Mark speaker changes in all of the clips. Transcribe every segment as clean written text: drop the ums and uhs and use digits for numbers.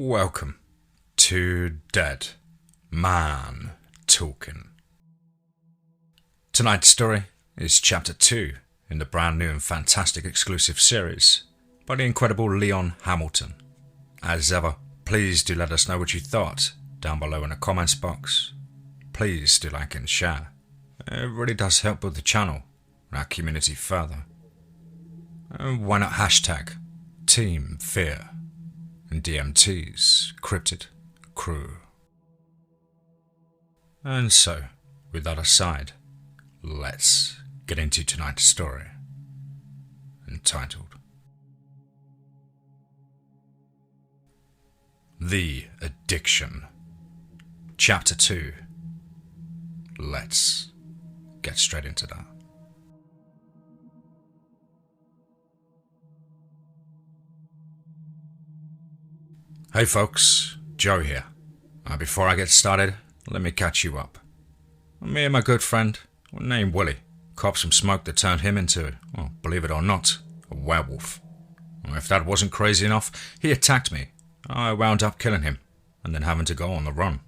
Speaker 1: Welcome to Dead Man Talking. Tonight's story is Chapter 2 in the brand new and fantastic exclusive series by the incredible Leon Hamilton. As ever, please do let us know what you thought down below in the comments box. Please do like and share. It really does help build the channel and our community further. And why not hashtag TeamFEAR and DMT's Cryptid crew. And so, with that aside, let's get into tonight's story, entitled The Addiction. Chapter 2. Let's get straight into that. Hey folks, Joe here. Before I get started, let me catch you up. Me and my good friend, named Willie, copped some smoke that turned him into, well, believe it or not, a werewolf. If that wasn't crazy enough, he attacked me. I wound up killing him, and then having to go on the run.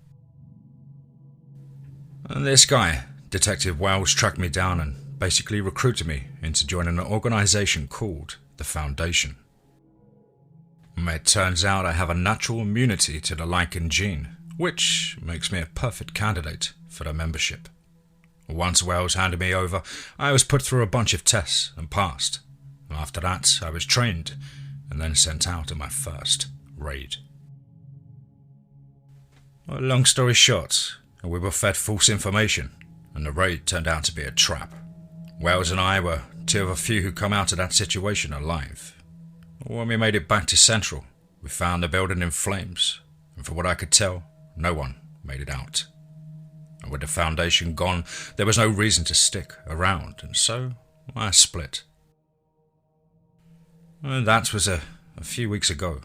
Speaker 1: And this guy, Detective Wells, tracked me down and basically recruited me into joining an organization called the Foundation. It turns out I have a natural immunity to the lichen gene, which makes me a perfect candidate for the membership. Once Wells handed me over, I was put through a bunch of tests and passed. After that, I was trained and then sent out on my first raid. Long story short, we were fed false information, and the raid turned out to be a trap. Wells and I were two of a few who come out of that situation alive. When we made it back to Central, we found the building in flames, and from what I could tell, no one made it out. And with the Foundation gone, there was no reason to stick around, and so I split. And that was a few weeks ago.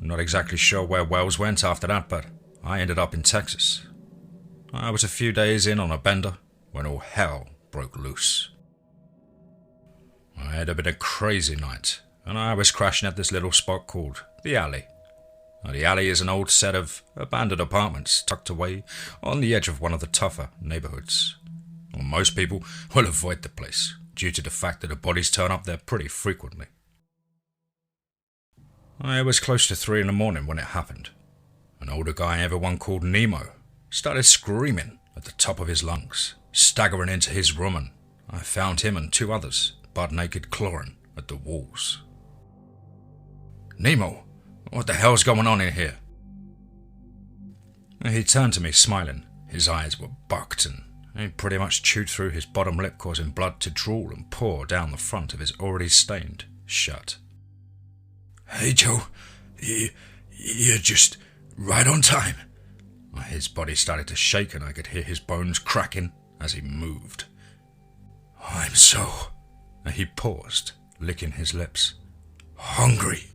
Speaker 1: I'm not exactly sure where Wells went after that, but I ended up in Texas. I was a few days in on a bender when all hell broke loose. It had been a crazy night, and I was crashing at this little spot called The Alley. Now, the Alley is an old set of abandoned apartments tucked away on the edge of one of the tougher neighborhoods. Well, most people will avoid the place due to the fact that the bodies turn up there pretty frequently. It was close to 3 in the morning when it happened. An older guy everyone called Nemo started screaming at the top of his lungs, staggering into his room, and I found him and 2 others butt naked clawing at the walls. Nemo, what the hell's going on in here? He turned to me smiling. His eyes were bucked and he pretty much chewed through his bottom lip, causing blood to drool and pour down the front of his already stained shirt. Hey Joe, you're just right on time. His body started to shake and I could hear his bones cracking as he moved. I'm so... He paused, licking his lips. Hungry.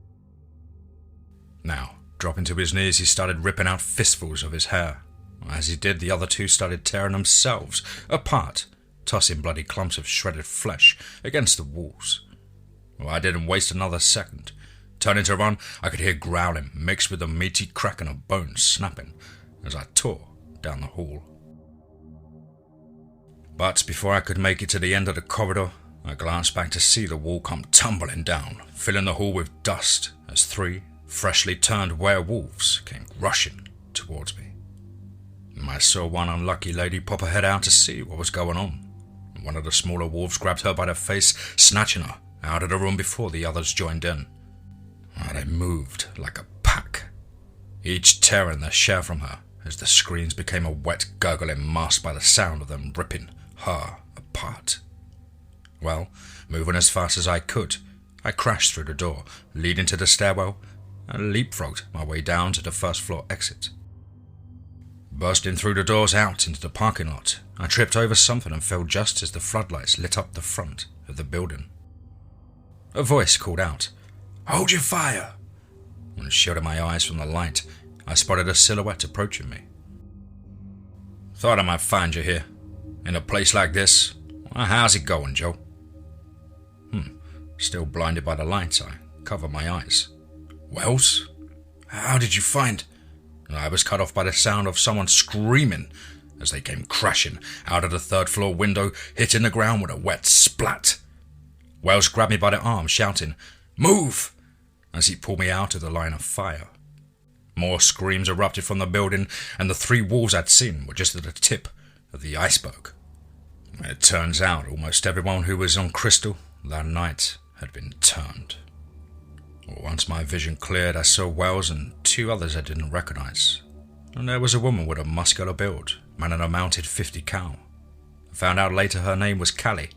Speaker 1: Now, dropping to his knees, he started ripping out fistfuls of his hair. As he did, the other 2 started tearing themselves apart, tossing bloody clumps of shredded flesh against the walls. I didn't waste another second. Turning to run, I could hear growling mixed with the meaty cracking of bones snapping as I tore down the hall. But before I could make it to the end of the corridor, I glanced back to see the wall come tumbling down, filling the hall with dust as 3 freshly turned werewolves came rushing towards me. I saw one unlucky lady pop her head out to see what was going on. One of the smaller wolves grabbed her by the face, snatching her out of the room before the others joined in. They moved like a pack, each tearing their share from her as the screams became a wet gurgling masked by the sound of them ripping her apart. Well, moving as fast as I could, I crashed through the door leading to the stairwell and leapfrogged my way down to the first floor exit. Bursting through the doors out into the parking lot, I tripped over something and fell just as the floodlights lit up the front of the building. A voice called out, "Hold your fire!" When shielding my eyes from the light, I spotted a silhouette approaching me. Thought I might find you here, in a place like this. How's it going, Joe? Still blinded by the light, I covered my eyes. Wells? How did you find? I was cut off by the sound of someone screaming as they came crashing out of the third-floor window, hitting the ground with a wet splat. Wells grabbed me by the arm, shouting, "Move!" as he pulled me out of the line of fire. More screams erupted from the building, and the 3 wolves I'd seen were just at the tip of the iceberg. It turns out almost everyone who was on Crystal that night had been turned. Once my vision cleared, I saw Wells and 2 others I didn't recognize. And there was a woman with a muscular build, manning a mounted 50 cal. I found out later her name was Callie,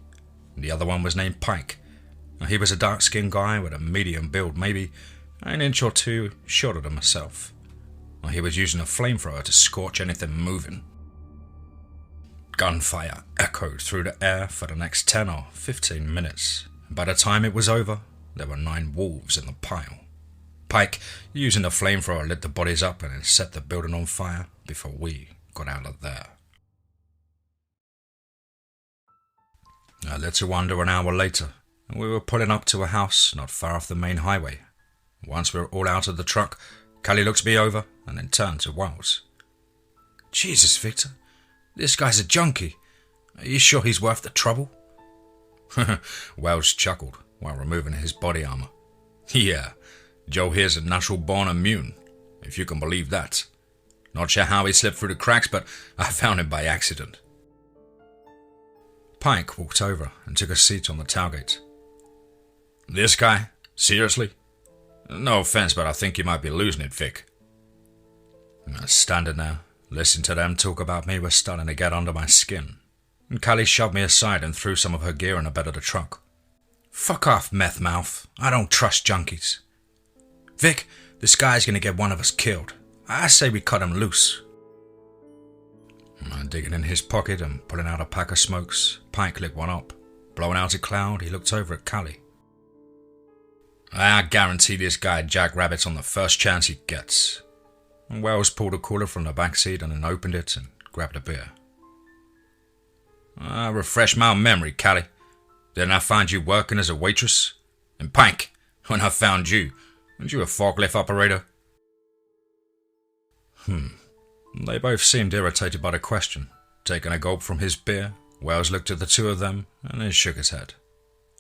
Speaker 1: and the other one was named Pike. He was a dark-skinned guy with a medium build, maybe an inch or 2 shorter than myself. He was using a flamethrower to scorch anything moving. Gunfire echoed through the air for the next 10 or 15 minutes. By the time it was over, there were 9 wolves in the pile. Pike, using the flamethrower, lit the bodies up and then set the building on fire before we got out of there. A little under an hour later, we were pulling up to a house not far off the main highway. Once we were all out of the truck, Callie looked me over and then turned to Wells. "Jesus, Victor, this guy's a junkie. Are you sure he's worth the trouble?" Wells chuckled while removing his body armor. "Yeah, Joe here's a natural-born immune, if you can believe that. Not sure how he slipped through the cracks, but I found him by accident." Pike walked over and took a seat on the tailgate. "This guy? Seriously? No offense, but I think you might be losing it, Vic." Standing there, listening to them talk about me was starting to get under my skin. And Callie shoved me aside and threw some of her gear in the bed of the truck. "Fuck off, meth mouth. I don't trust junkies. Vic, this guy's gonna get one of us killed. I say we cut him loose." Digging in his pocket and pulling out a pack of smokes, Pike lit one up. Blowing out a cloud, he looked over at Callie. "I guarantee this guy jackrabbits on the first chance he gets." And Wells pulled a cooler from the back seat and then opened it and grabbed a beer. "Refresh my memory, Callie. Didn't I find you working as a waitress? And Pike, when I found you, weren't you a forklift operator?" They both seemed irritated by the question. Taking a gulp from his beer, Wells looked at the 2 of them and then shook his head.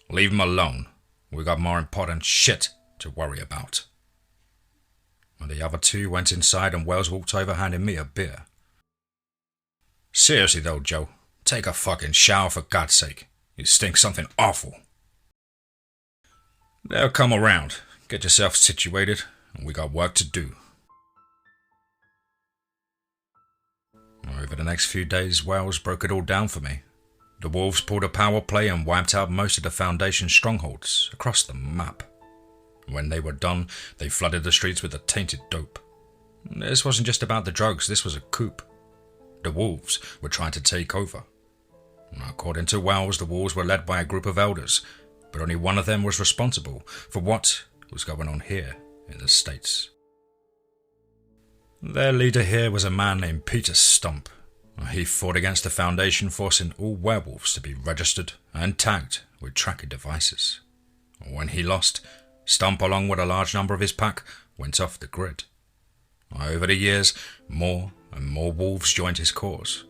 Speaker 1: "Leave him alone. We got more important shit to worry about." And the other 2 went inside and Wells walked over handing me a beer. "Seriously though, Joe, take a fucking shower for God's sake. You stink something awful." "They'll come around. Get yourself situated, and we got work to do." Over the next few days, Wells broke it all down for me. The wolves pulled a power play and wiped out most of the Foundation strongholds across the map. When they were done, they flooded the streets with the tainted dope. This wasn't just about the drugs, this was a coup. The wolves were trying to take over. According to Wells, the wolves were led by a group of elders, but only one of them was responsible for what was going on here in the States. Their leader here was a man named Peter Stump. He fought against the Foundation, forcing all werewolves to be registered and tagged with tracking devices. When he lost, Stump, along with a large number of his pack, went off the grid. Over the years, more and more wolves joined his cause,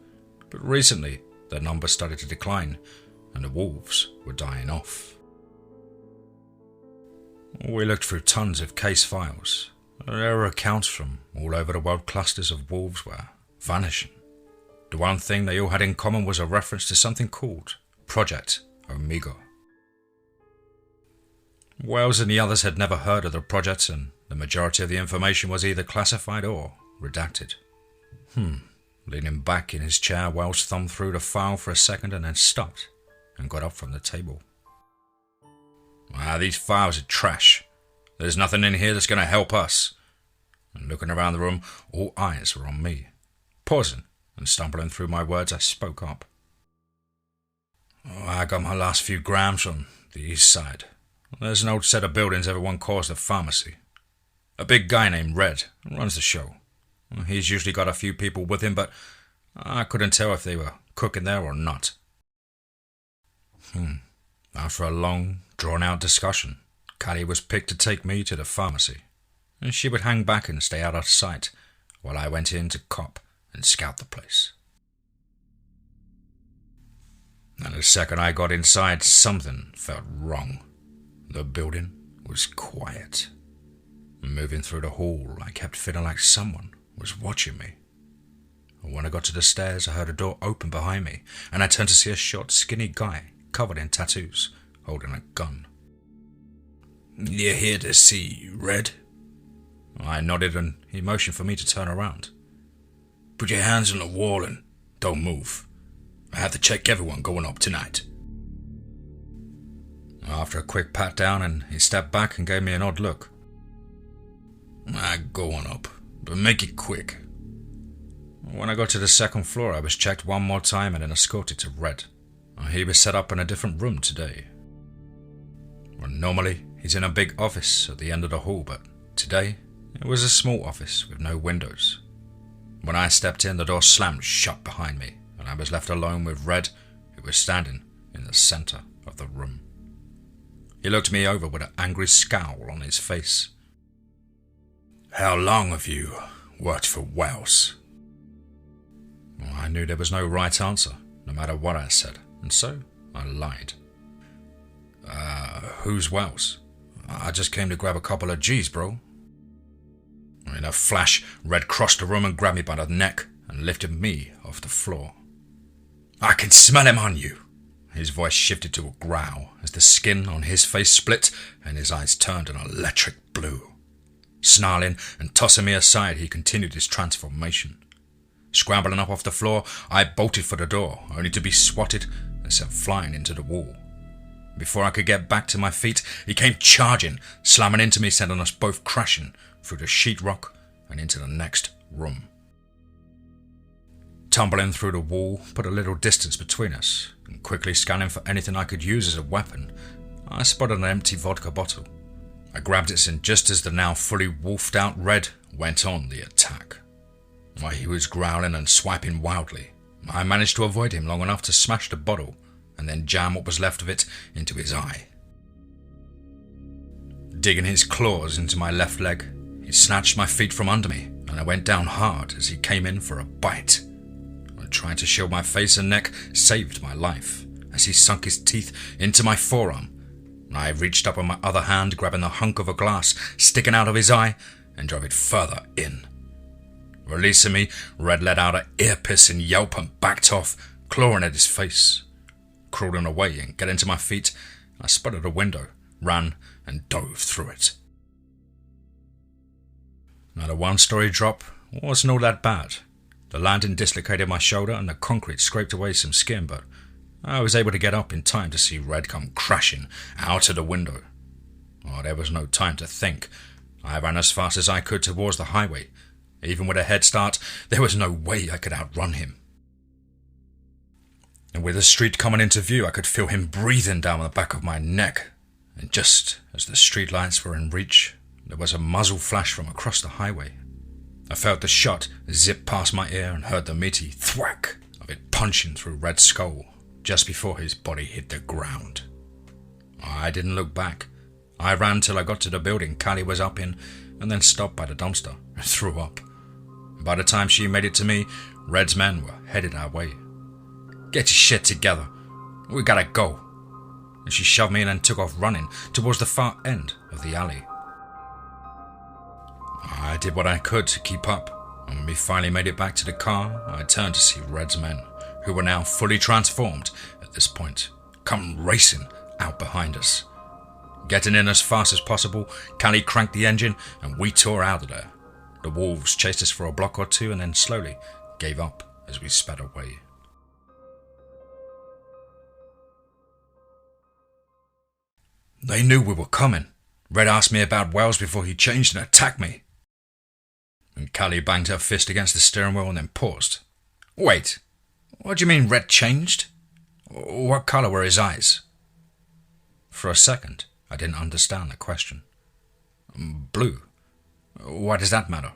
Speaker 1: but recently their numbers started to decline and the wolves were dying off. We looked through tons of case files. There were accounts from all over the world. Clusters of wolves were vanishing. The one thing they all had in common was a reference to something called Project Amigo. Wells and the others had never heard of the project, and the majority of the information was either classified or redacted. Leaning back in his chair, Wells thumbed through the file for a second and then stopped and got up from the table. These files are trash. There's nothing in here that's going to help us." And looking around the room, all eyes were on me. Pausing and stumbling through my words, I spoke up. "I got my last few grams from the east side. There's an old set of buildings everyone calls the pharmacy. A big guy named Red runs the show. He's usually got a few people with him, but I couldn't tell if they were cooking there or not." After a long, drawn-out discussion, Callie was picked to take me to the pharmacy. and she would hang back and stay out of sight while I went in to cop and scout the place. And the second I got inside, something felt wrong. The building was quiet. Moving through the hall, I kept feeling like someone was watching me. When I got to the stairs, I heard a door open behind me, and I turned to see a short, skinny guy covered in tattoos, holding a gun. "You here to see Red?" I nodded, and he motioned for me to turn around. "Put your hands on the wall and don't move. I have to check everyone going up tonight." After a quick pat down, and he stepped back and gave me an odd look. "Go on up, but make it quick." When I got to the second floor, I was checked one more time and then escorted to Red. He was set up in a different room today. Normally, he's in a big office at the end of the hall, but today, it was a small office with no windows. When I stepped in, the door slammed shut behind me, and I was left alone with Red, who was standing in the center of the room. He looked me over with an angry scowl on his face. "How long have you worked for Wells?" I knew there was no right answer, no matter what I said, and so I lied. Who's Wells? I just came to grab a couple of G's, bro." In a flash, Red crossed the room and grabbed me by the neck and lifted me off the floor. "I can smell him on you." His voice shifted to a growl as the skin on his face split and his eyes turned an electric blue. Snarling and tossing me aside, he continued his transformation. Scrambling up off the floor, I bolted for the door, only to be swatted and sent flying into the wall. Before I could get back to my feet, he came charging, slamming into me, sending us both crashing through the sheetrock and into the next room. Tumbling through the wall put a little distance between us, and quickly scanning for anything I could use as a weapon, I spotted an empty vodka bottle. I grabbed it, and just as the now fully wolfed out Red went on the attack. While he was growling and swiping wildly, I managed to avoid him long enough to smash the bottle and then jam what was left of it into his eye. Digging his claws into my left leg, he snatched my feet from under me, and I went down hard as he came in for a bite. Trying to shield my face and neck saved my life as he sunk his teeth into my forearm. I reached up on my other hand, grabbing the hunk of a glass sticking out of his eye, and drove it further in. Releasing me, Red let out an ear-piercing yelp and backed off, clawing at his face. Crawling away and getting to my feet, I spotted a window, ran, and dove through it. Now the one-story drop wasn't all that bad. The landing dislocated my shoulder and the concrete scraped away some skin, but I was able to get up in time to see Red come crashing out of the window. Oh, there was no time to think. I ran as fast as I could towards the highway. Even with a head start, there was no way I could outrun him. And with the street coming into view, I could feel him breathing down the back of my neck. And just as the street lights were in reach, there was a muzzle flash from across the highway. I felt the shot zip past my ear and heard the meaty thwack of it punching through Red's skull just before his body hit the ground. I didn't look back. I ran till I got to the building Callie was up in and then stopped by the dumpster and threw up. By the time she made it to me, Red's men were headed our way. "Get your shit together. We gotta go." And she shoved me and then took off running towards the far end of the alley. I did what I could to keep up, and when we finally made it back to the car, I turned to see Red's men, who were now fully transformed at this point, come racing out behind us. Getting in as fast as possible, Callie cranked the engine and we tore out of there. The wolves chased us for a block or two and then slowly gave up as we sped away. They knew we were coming. Red asked me about Wells before he changed and attacked me. And Callie banged her fist against the steering wheel and then paused. "Wait, what do you mean Red changed? What colour were his eyes?" For a second, I didn't understand the question. "Blue. Why does that matter?"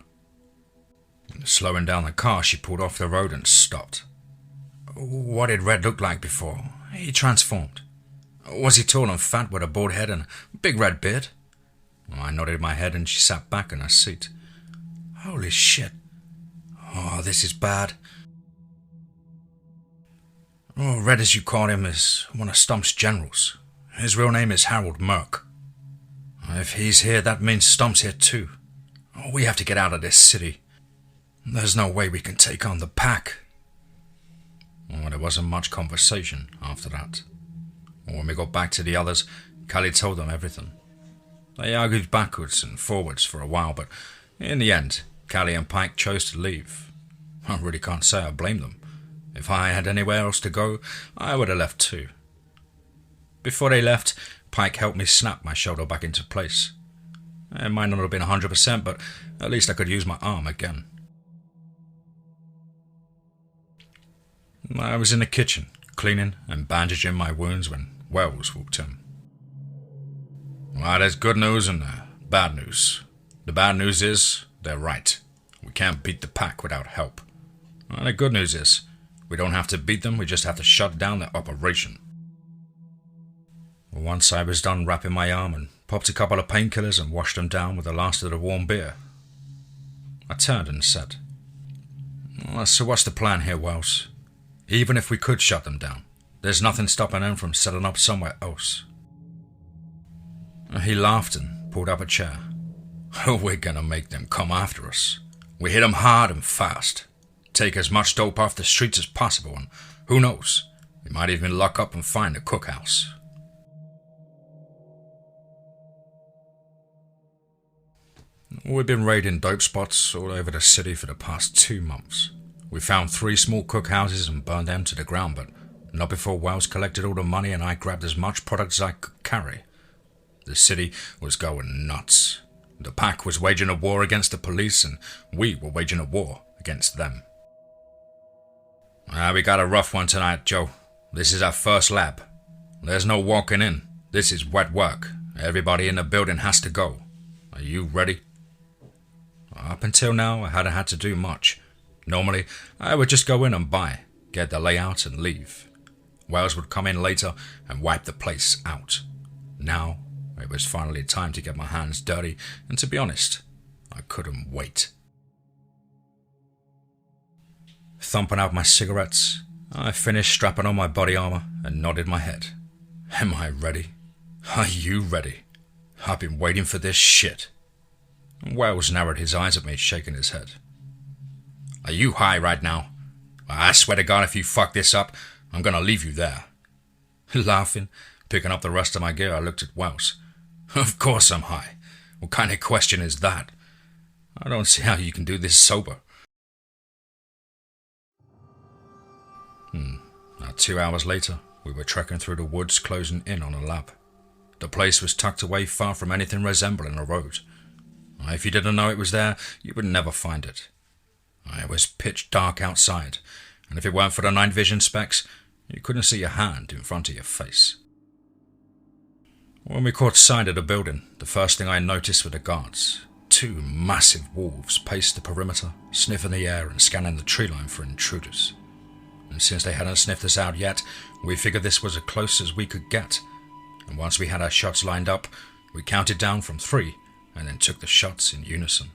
Speaker 1: Slowing down the car, she pulled off the road and stopped. "What did Red look like before he transformed? Was he tall and fat with a bald head and a big red beard?" I nodded my head and she sat back in her seat. Holy shit. Oh, this is bad. Oh, Red, as you call him, is one of Stump's generals. His real name is Harold Merck. If he's here, that means Stump's here too. We have to get out of this city. There's no way we can take on the pack. Well, there wasn't much conversation after that. When we got back to the others, Callie told them everything. They argued backwards and forwards for a while, but in the end, Callie and Pike chose to leave. I really can't say I blame them. If I had anywhere else to go, I would have left too. Before they left, Pike helped me snap my shoulder back into place. It might not have been 100%, but at least I could use my arm again. I was in the kitchen, cleaning and bandaging my wounds when Wells walked in. Well, there's good news and bad news. The bad news is, they're right. We can't beat the pack without help. And the good news is, we don't have to beat them, we just have to shut down their operation. Once I was done wrapping my arm and popped a couple of painkillers and washed them down with the last of the warm beer, I turned and said, So what's the plan here, Wells? Even if we could shut them down, there's nothing stopping them from setting up somewhere else. He laughed and pulled up a chair. We're gonna make them come after us. We hit them hard and fast. Take as much dope off the streets as possible, and who knows, we might even lock up and find a cookhouse. We've been raiding dope spots all over the city for the past 2 months. We found 3 small cookhouses and burned them to the ground, but not before Wells collected all the money and I grabbed as much product as I could carry. The city was going nuts. The pack was waging a war against the police and we were waging a war against them. We got a rough one tonight, Joe. This is our first lab. There's no walking in. This is wet work. Everybody in the building has to go. Are you ready? Up until now, I hadn't had to do much. Normally, I would just go in and buy, get the layout and leave. Wells would come in later and wipe the place out. Now, it was finally time to get my hands dirty, and to be honest, I couldn't wait. Thumping out my cigarettes, I finished strapping on my body armor and nodded my head. Am I ready? Are you ready? I've been waiting for this shit. Wells narrowed his eyes at me, shaking his head. Are you high right now? I swear to God, if you fuck this up, I'm gonna leave you there. Laughing, picking up the rest of my gear, I looked at Wells. Of course I'm high. What kind of question is that? I don't see how you can do this sober. Now 2 hours later, we were trekking through the woods closing in on a lab. The place was tucked away far from anything resembling a road. If you didn't know it was there, you would never find it. It was pitch dark outside, and if it weren't for the night vision specs, you couldn't see a hand in front of your face. When we caught sight of the building, the first thing I noticed were the guards. 2 massive wolves paced the perimeter, sniffing the air and scanning the tree line for intruders. And since they hadn't sniffed us out yet, we figured this was as close as we could get. And once we had our shots lined up, we counted down from 3 and then took the shots in unison.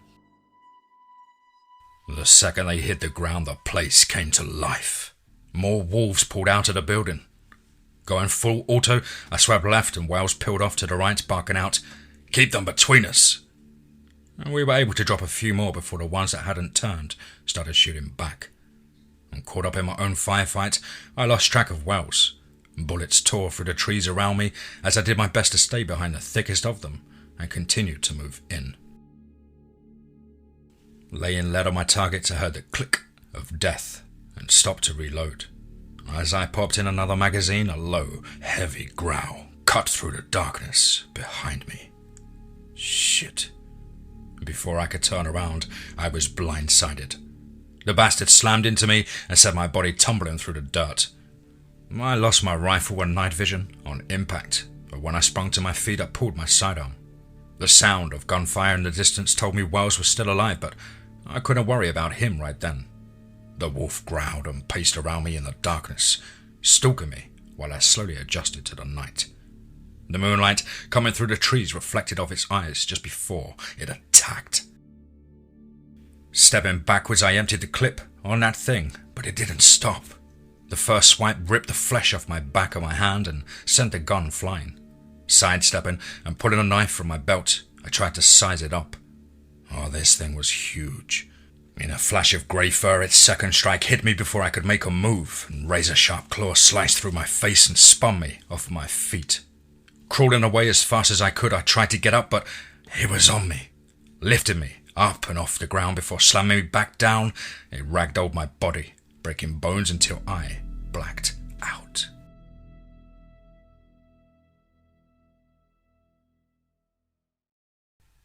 Speaker 1: The second they hit the ground, the place came to life. More wolves pulled out of the building. Going full auto, I swept left and Wells peeled off to the right, barking out, "Keep them between us!" And we were able to drop a few more before the ones that hadn't turned started shooting back. And caught up in my own firefight, I lost track of Wells. Bullets tore through the trees around me as I did my best to stay behind the thickest of them and continued to move in. Laying lead on my target, I heard the click of death and stopped to reload. As I popped in another magazine, a low, heavy growl cut through the darkness behind me. Shit. Before I could turn around, I was blindsided. The bastard slammed into me and sent my body tumbling through the dirt. I lost my rifle and night vision on impact, but when I sprung to my feet, I pulled my sidearm. The sound of gunfire in the distance told me Wells was still alive, but I couldn't worry about him right then. The wolf growled and paced around me in the darkness, stalking me while I slowly adjusted to the night. The moonlight coming through the trees reflected off its eyes just before it attacked. Stepping backwards, I emptied the clip on that thing, but it didn't stop. The first swipe ripped the flesh off my back of my hand and sent the gun flying. Sidestepping and pulling a knife from my belt, I tried to size it up. Oh, this thing was huge. In a flash of grey fur, its second strike hit me before I could make a move, and razor-sharp claws sliced through my face and spun me off my feet. Crawling away as fast as I could, I tried to get up, but it was on me, lifting me up and off the ground before slamming me back down. It ragdolled my body, breaking bones until I blacked out.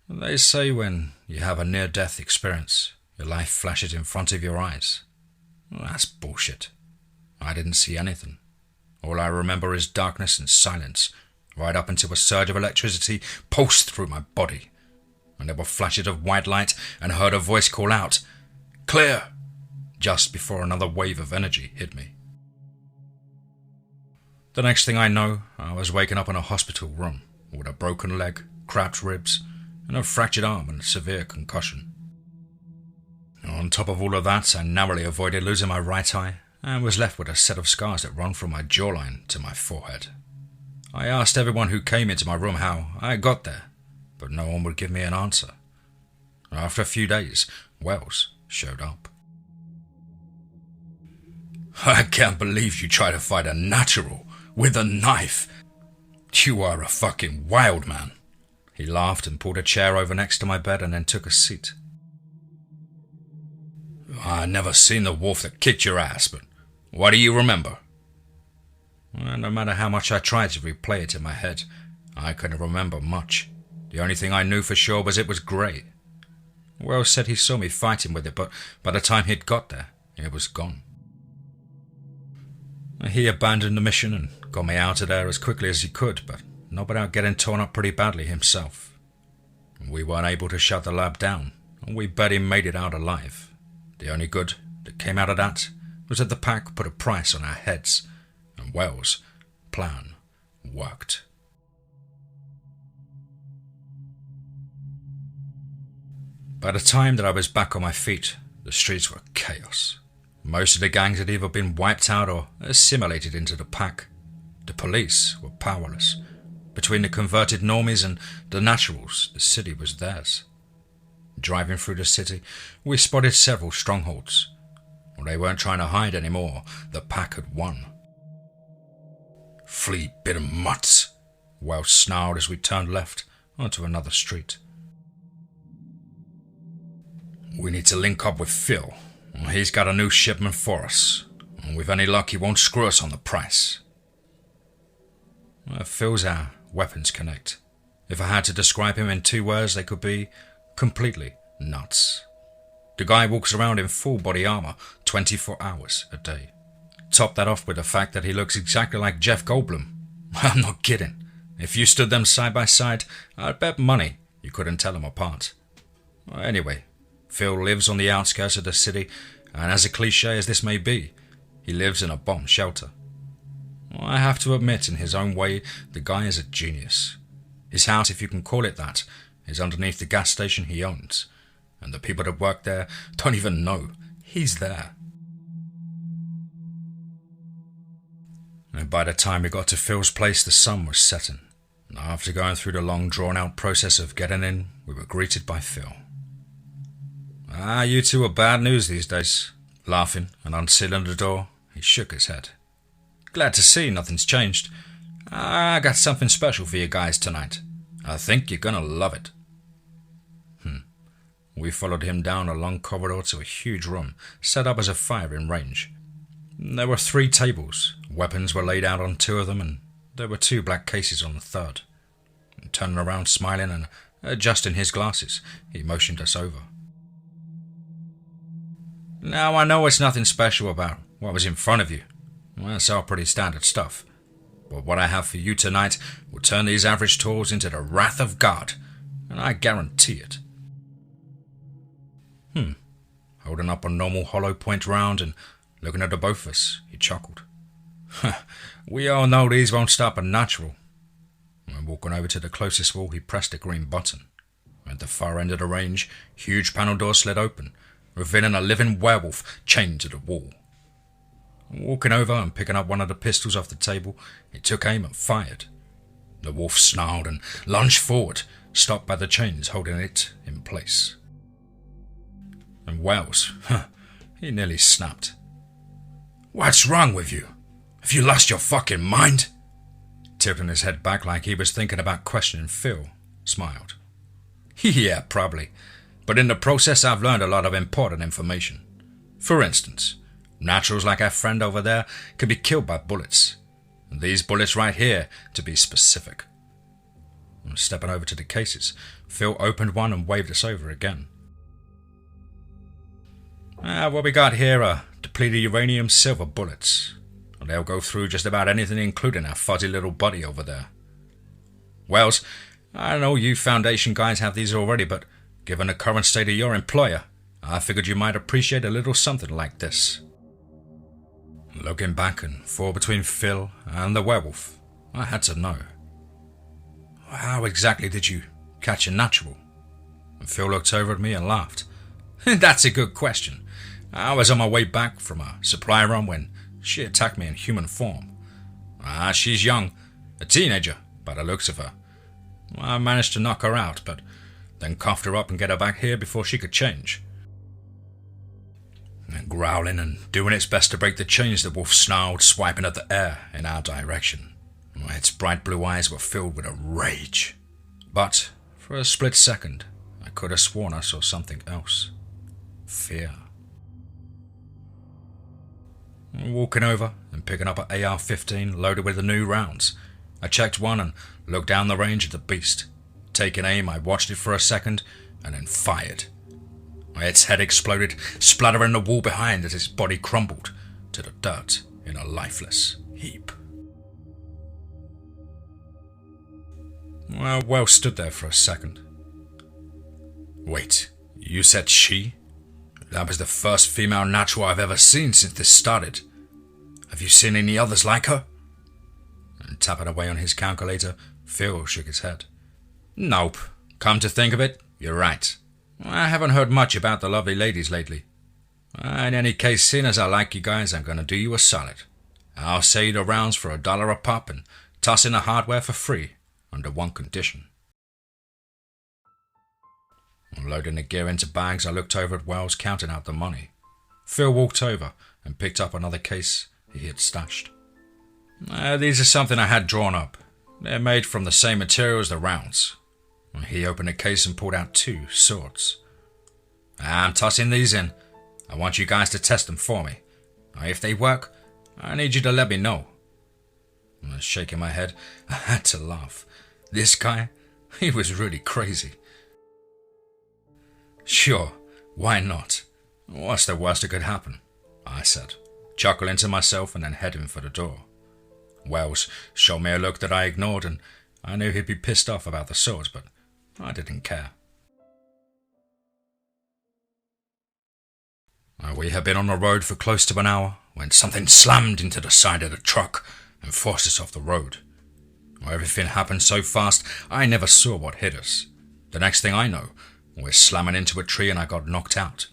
Speaker 1: They say when you have a near-death experience, your life flashes in front of your eyes. Well, that's bullshit. I didn't see anything. All I remember is darkness and silence, right up until a surge of electricity pulsed through my body. And there were flashes of white light and I heard a voice call out, "Clear!" just before another wave of energy hit me. The next thing I know, I was waking up in a hospital room with a broken leg, cracked ribs, and a fractured arm and a severe concussion. On top of all of that, I narrowly avoided losing my right eye and was left with a set of scars that run from my jawline to my forehead. I asked everyone who came into my room how I got there, but no one would give me an answer. After a few days, Wells showed up. "I can't believe you try to fight a natural with a knife. You are a fucking wild man." He laughed and pulled a chair over next to my bed and then took a seat. "I never seen the wolf that kicked your ass, but what do you remember?" Well, no matter how much I tried to replay it in my head, I couldn't remember much. The only thing I knew for sure was it was grey. Wells said he saw me fighting with it, but by the time he'd got there, it was gone. He abandoned the mission and got me out of there as quickly as he could, but not without getting torn up pretty badly himself. We weren't able to shut the lab down, and we barely made it out alive. The only good that came out of that was that the pack put a price on our heads, and Wells' plan worked. By the time that I was back on my feet, the streets were chaos. Most of the gangs had either been wiped out or assimilated into the pack. The police were powerless. Between the converted normies and the naturals, the city was theirs. Driving through the city, we spotted several strongholds. Well, they weren't trying to hide anymore. The pack had won. "Flea bit of mutts," Wells snarled as we turned left onto another street. "We need to link up with Phil. He's got a new shipment for us, and with any luck he won't screw us on the price." Phil's our weapons connect. If I had to describe him in 2 words, they could be completely nuts. The guy walks around in full body armor 24 hours a day. Top that off with the fact that he looks exactly like Jeff Goldblum. I'm not kidding. If you stood them side by side, I'd bet money you couldn't tell them apart. Anyway, Phil lives on the outskirts of the city, and as a cliche as this may be, he lives in a bomb shelter. I have to admit, in his own way, the guy is a genius. His house, if you can call it that, is underneath the gas station he owns, and the people that work there don't even know he's there. And by the time we got to Phil's place, the sun was setting. After going through the long, drawn-out process of getting in, we were greeted by Phil. You two are bad news these days." Laughing and unsealing the door, he shook his head. "Glad to see nothing's changed. I got something special for you guys tonight. I think you're gonna love it." We followed him down a long corridor to a huge room set up as a firing range. There were 3 tables. Weapons were laid out on 2 of them, and there were 2 black cases on the 3rd. Turning around, smiling and adjusting his glasses, he motioned us over. "Now, I know it's nothing special about what was in front of you. Well, that's all pretty standard stuff. But what I have for you tonight will turn these average tools into the wrath of God, and I guarantee it." Holding up a normal hollow point round and looking at the both of us, he chuckled. "We all know these won't stop a natural. And walking over to the closest wall, he pressed a green button. At the far end of the range, huge panel door slid open, revealing a living werewolf chained to the wall. Walking over and picking up one of the pistols off the table, he took aim and fired. The wolf snarled and lunged forward, stopped by the chains holding it in place. And Wells, he nearly snapped. "What's wrong with you? Have you lost your fucking mind?" Tilting his head back like he was thinking about questioning Phil, smiled. "Yeah, probably. But in the process I've learned a lot of important information. For instance, naturals like our friend over there can be killed by bullets. These bullets right here, to be specific." Stepping over to the cases, Phil opened one and waved us over again. What we got here are depleted uranium silver bullets. They'll go through just about anything, including our fuzzy little buddy over there. Wells, I know you Foundation guys have these already, but given the current state of your employer, I figured you might appreciate a little something like this. Looking back and forth between Phil and the werewolf, I had to know. How exactly did you catch a natural? And Phil looked over at me and laughed. That's a good question. I was on my way back from a supply run when she attacked me in human form. She's young, a teenager, by the looks of her. I managed to knock her out, but then cuffed her up and get her back here before she could change. And growling and doing its best to break the chains, the wolf snarled, swiping at the air in our direction. Its bright blue eyes were filled with a rage. But for a split second, I could have sworn I saw something else. Fear. Walking over and picking up an AR-15 loaded with the new rounds, I checked one and looked down the range at the beast. Taking aim, I watched it for a second and then fired. Its head exploded, splattering the wall behind as its body crumbled to the dirt in a lifeless heap. Wells stood there for a second. Wait, you said she? That was the first female natural I've ever seen since this started. Have you seen any others like her? And tapping away on his calculator, Phil shook his head. Nope. Come to think of it, you're right. I haven't heard much about the lovely ladies lately. In any case, seeing as I like you guys, I'm going to do you a solid. I'll sell you the rounds for $1 a pop and toss in the hardware for free, under one condition. Loading the gear into bags, I looked over at Wells, counting out the money. Phil walked over and picked up another case he had stashed. These are something I had drawn up. They're made from the same material as the rounds. He opened a case and pulled out 2 swords. I'm tossing these in. I want you guys to test them for me. If they work, I need you to let me know. Shaking my head, I had to laugh. This guy, he was really crazy. Sure, why not? What's the worst that could happen? I said, chuckling to myself and then heading for the door. Wells showed me a look that I ignored, and I knew he'd be pissed off about the swords, but I didn't care. We had been on the road for close to an hour when something slammed into the side of the truck and forced us off the road. Everything happened so fast, I never saw what hit us. The next thing I know, we're slamming into a tree and I got knocked out.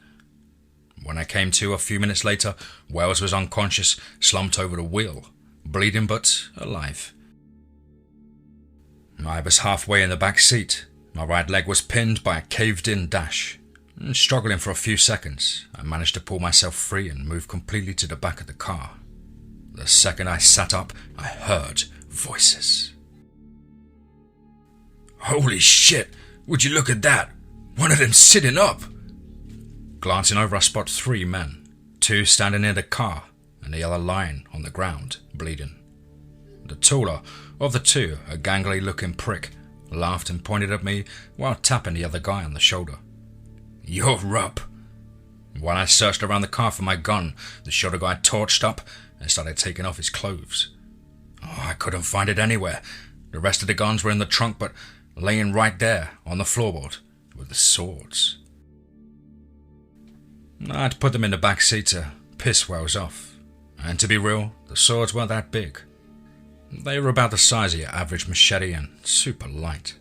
Speaker 1: When I came to a few minutes later, Wells was unconscious, slumped over the wheel, bleeding but alive. I was halfway in the back seat. My right leg was pinned by a caved-in dash. Struggling for a few seconds, I managed to pull myself free and move completely to the back of the car. The second I sat up, I heard voices. Holy shit! Would you look at that? One of them sitting up! Glancing over, I spot 3 men. 2 standing near the car, and the other lying on the ground, bleeding. The taller of the 2, a gangly-looking prick, laughed and pointed at me while tapping the other guy on the shoulder. You're up! While I searched around the car for my gun, the shorter guy torched up and started taking off his clothes. I couldn't find it anywhere. The rest of the guns were in the trunk, but laying right there on the floorboard were the swords. I'd put them in the back seat to piss Wells off. And to be real, the swords weren't that big. They were about the size of your average machete and super light.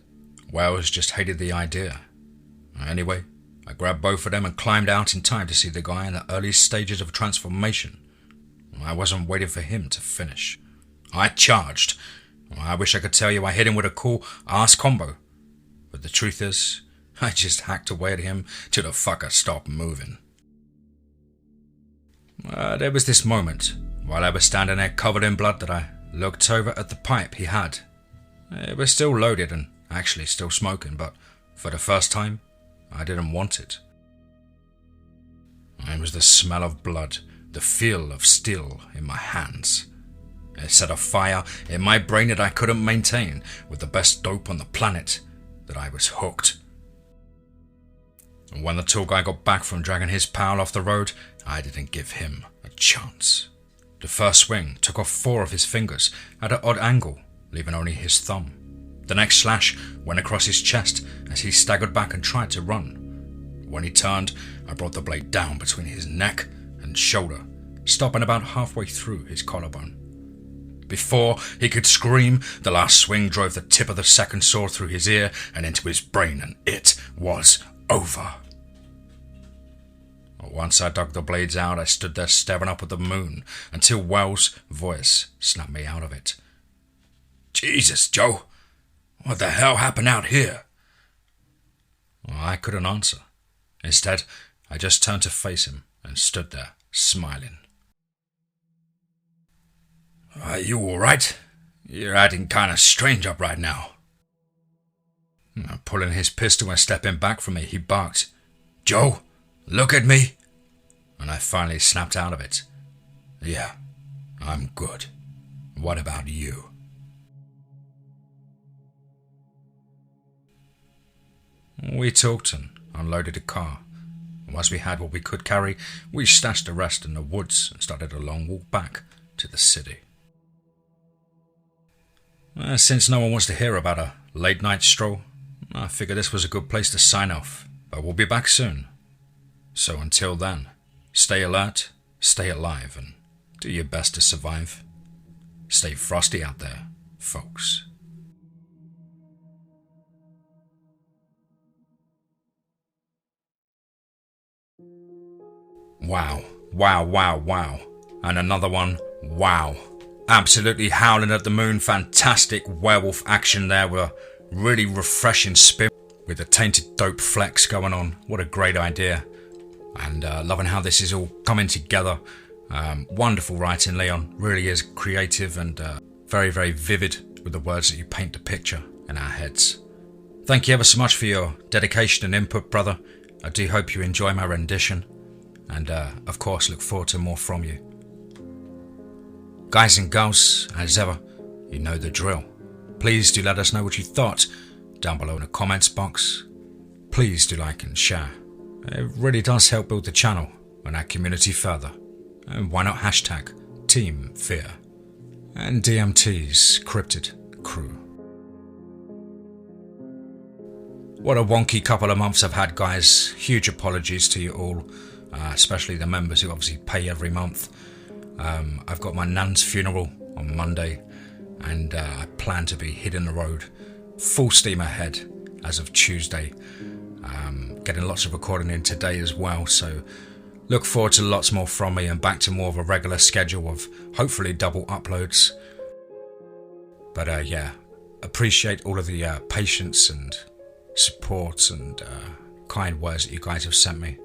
Speaker 1: Wells just hated the idea. Anyway, I grabbed both of them and climbed out in time to see the guy in the early stages of transformation. I wasn't waiting for him to finish. I charged. I wish I could tell you I hit him with a cool ass combo. But the truth is, I just hacked away at him till the fucker stopped moving. There was this moment, while I was standing there covered in blood, that I looked over at the pipe he had. It was still loaded and actually still smoking, but for the first time, I didn't want it. It was the smell of blood, the feel of steel in my hands. It set a fire in my brain that I couldn't maintain with the best dope on the planet, that I was hooked. And when the tall guy got back from dragging his pal off the road, I didn't give him a chance. The first swing took off 4 of his fingers at an odd angle, leaving only his thumb. The next slash went across his chest as he staggered back and tried to run. When he turned, I brought the blade down between his neck and shoulder, stopping about halfway through his collarbone. Before he could scream, the last swing drove the tip of the second saw through his ear and into his brain, and it was over. Once I dug the blades out, I stood there staring up at the moon until Wells' voice snapped me out of it. "Jesus, Joe, what the hell happened out here?" I couldn't answer. Instead, I just turned to face him and stood there, smiling. "Are you alright? You're acting kinda strange up right now." Pulling his pistol and stepping back from me, he barked, "Joe, look at me!" And I finally snapped out of it. "Yeah, I'm good. What about you?" We talked and unloaded the car. Once we had what we could carry, we stashed the rest in the woods and started a long walk back to the city. Since no one wants to hear about a late night stroll, I figured this was a good place to sign off, but we'll be back soon. So until then, stay alert, stay alive, and do your best to survive. Stay frosty out there, folks. Wow, wow, wow, wow. And another one, wow. Absolutely howling at the moon, fantastic werewolf action there with a really refreshing spin with the tainted dope flex going on. What a great idea. And loving how this is all coming together. Wonderful writing, Leon. Really is creative and very, very vivid with the words that you paint the picture in our heads. Thank you ever so much for your dedication and input, brother. I do hope you enjoy my rendition. And of course, look forward to more from you. Guys and girls, as ever, you know the drill. Please do let us know what you thought down below in the comments box. Please do like and share. It really does help build the channel and our community further. And why not hashtag TeamFEAR and DMT's Cryptid crew. What a wonky couple of months I've had, guys. Huge apologies to you all, especially the members who obviously pay every month. I've got my nan's funeral on Monday, and I plan to be hitting the road full steam ahead as of Tuesday. Getting lots of recording in today as well, so look forward to lots more from me and back to more of a regular schedule of hopefully double uploads. But yeah, appreciate all of the patience and support and kind words that you guys have sent me.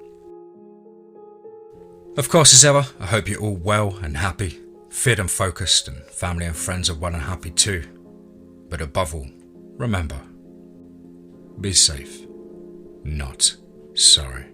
Speaker 1: Of course, as ever, I hope you're all well and happy, fit and focused, and family and friends are well and happy too. But above all, remember, be safe, not sorry.